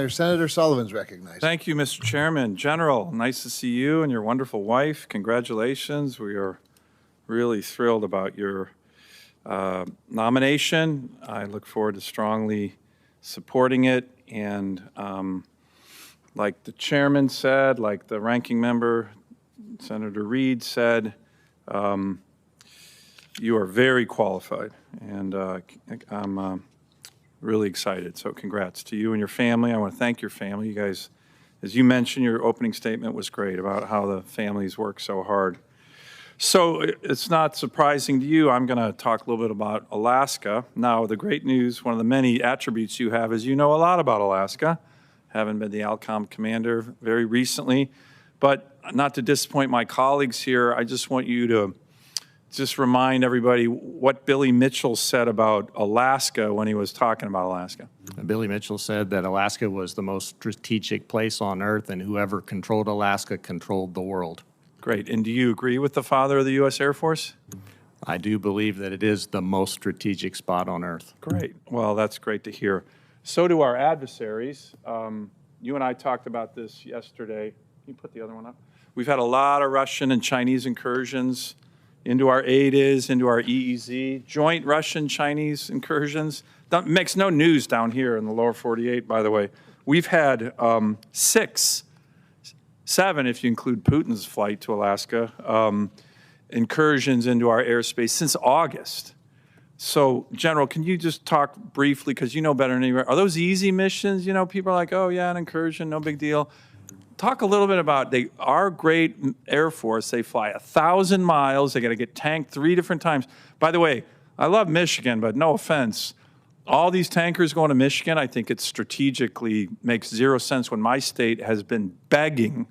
Senator Sullivan's recognized. Thank you, Mr. Chairman. General, nice to see you and your wonderful wife. Congratulations. We are really thrilled about your nomination. I look forward to strongly supporting it. And like the chairman said, like the ranking member, Senator Reed said, you are very qualified. And I'm really excited. So congrats to you and your family. I want to thank your family. You guys, as you mentioned, your opening statement was great about how the families work so hard. So it's not surprising to you, I'm going to talk a little bit about Alaska. Now, the great news, one of the many attributes you have is you know a lot about Alaska. Having been the ALCOM commander very recently. But not to disappoint my colleagues here, I just want you to just remind everybody what Billy Mitchell said about Alaska when he was talking about Alaska. Billy Mitchell said that Alaska was the most strategic place on Earth, and whoever controlled Alaska controlled the world. Great. And do you agree with the father of the U.S. Air Force? I do believe that it is the most strategic spot on Earth. Great. Well, that's great to hear. So do our adversaries. You and I talked about this yesterday. Can you put the other one up? We've had a lot of Russian and Chinese incursions into our ADIS, into our EEZ, joint Russian-Chinese incursions. That makes no news down here in the lower 48, by the way. We've had 7, if you include Putin's flight to Alaska, incursions into our airspace since August. So, General, can you just talk briefly, because you know better than anyone, are those easy missions? You know, people are like, oh, yeah, an incursion, no big deal. Talk a little bit about our great Air Force. They fly 1,000 miles. They got to get tanked 3 different times. By the way, I love Michigan, but no offense. All these tankers going to Michigan, I think it strategically makes 0 sense when my state has been begging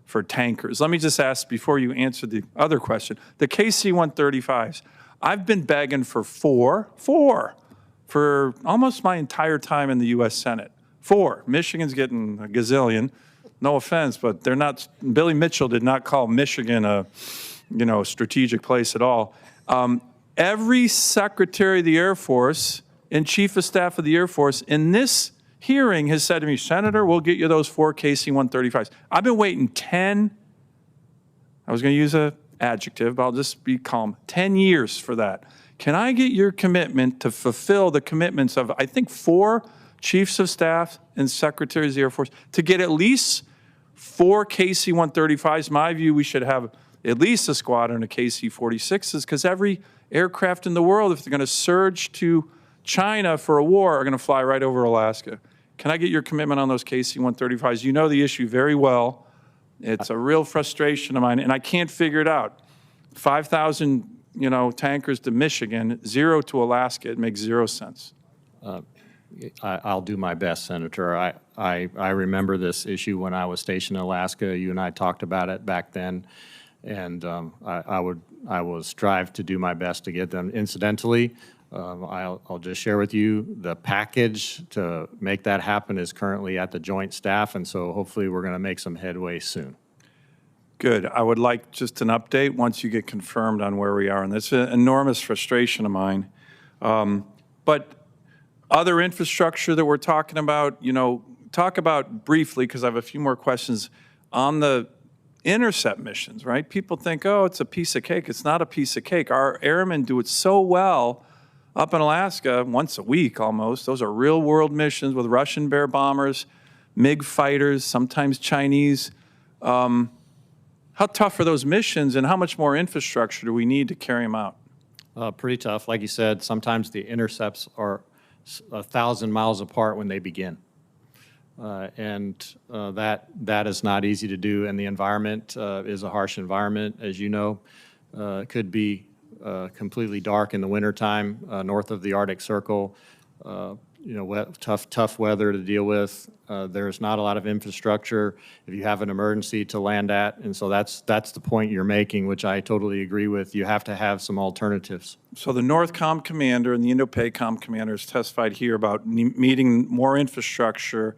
for tankers. Let me just ask before you answer the other question. The KC-135s, I've been begging for four for almost my entire time in the U.S. Senate. 4. Michigan's getting a gazillion. No offense, but they're not. Billy Mitchell did not call Michigan a, strategic place at all. Every Secretary of the Air Force and Chief of Staff of the Air Force in this hearing has said to me, Senator, we'll get you those 4 KC-135s. I've been waiting 10, I was going to use an adjective, but I'll just be calm, 10 years for that. Can I get your commitment to fulfill the commitments of, I think, 4 Chiefs of Staff and Secretaries of the Air Force to get at least 4 KC-135s? My view, we should have at least a squadron of KC-46s because every aircraft in the world, if they're going to surge to China for a war, are going to fly right over Alaska. Can I get your commitment on those KC-135s? You know the issue very well. It's a real frustration of mine, and I can't figure it out. 5,000, tankers to Michigan, 0 to Alaska. It makes 0 sense. I'll do my best, Senator. I remember this issue when I was stationed in Alaska. You and I talked about it back then, and I will strive to do my best to get them. Incidentally, I'll just share with you the package to make that happen is currently at the Joint Staff, and so hopefully we're going to make some headway soon. Good. I would like just an update once you get confirmed on where we are, and that's an enormous frustration of mine. But other infrastructure that we're talking about, talk about briefly, because I have a few more questions on the intercept missions, right? People think, oh, it's a piece of cake. It's not a piece of cake. Our airmen do it so well up in Alaska, once a week almost. Those are real-world missions with Russian Bear bombers, MiG fighters, sometimes Chinese. How tough are those missions, and how much more infrastructure do we need to carry them out? Pretty tough. Like you said, sometimes the intercepts are 1,000 miles apart when they begin. That is not easy to do, and the environment is a harsh environment, as you know. It could be completely dark in the wintertime north of the Arctic Circle. Tough weather to deal with. There's not a lot of infrastructure if you have an emergency to land at, and so that's the point you're making, which I totally agree with. You have to have some alternatives. So the NORTHCOM commander and the INDOPACOM commanders testified here about needing more infrastructure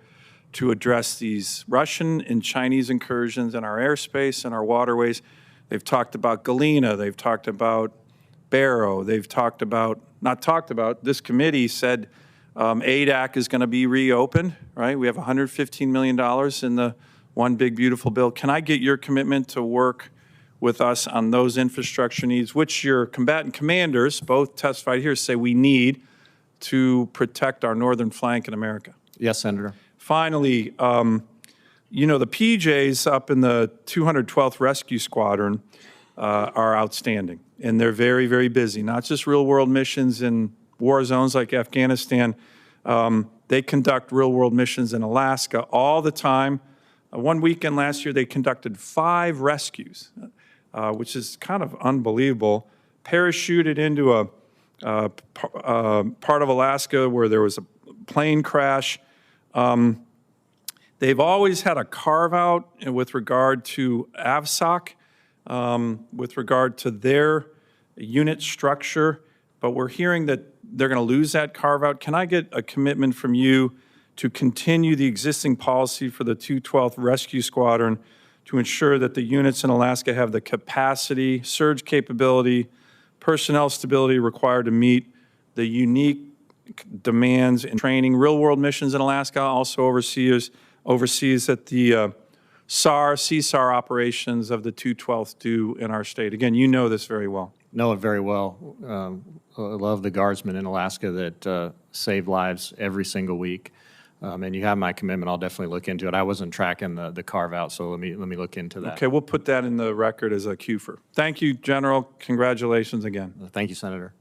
to address these Russian and Chinese incursions in our airspace and our waterways. They've talked about Galena. They've talked about Barrow. They've talked about, this committee said ADAC is going to be reopened, right? We have $115 million in the One Big Beautiful Bill. Can I get your commitment to work with us on those infrastructure needs, which your combatant commanders, both testified here, say we need to protect our northern flank in America? Yes, Senator. Finally, you know, the PJs up in the 212th Rescue Squadron are outstanding, and they're very, very busy, not just real-world missions in war zones like Afghanistan. They conduct real-world missions in Alaska all the time. One weekend last year, they conducted 5 rescues, which is kind of unbelievable. Parachuted into a part of Alaska where there was a plane crash. They've always had a carve-out with regard to AVSOC, with regard to their unit structure, but we're hearing that they're going to lose that carve-out. Can I get a commitment from you to continue the existing policy for the 212th Rescue Squadron to ensure that the units in Alaska have the capacity, surge capability, personnel stability required to meet the unique demands and training? Real-world missions in Alaska also oversees that the SAR, CSAR operations of the 212th do in our state. Again, you know this very well. Know it very well. I love the guardsmen in Alaska that save lives every single week. And you have my commitment. I'll definitely look into it. I wasn't tracking the carve-out, so let me look into that. Okay, we'll put that in the record as a cue for. Thank you, General. Congratulations again. Thank you, Senator.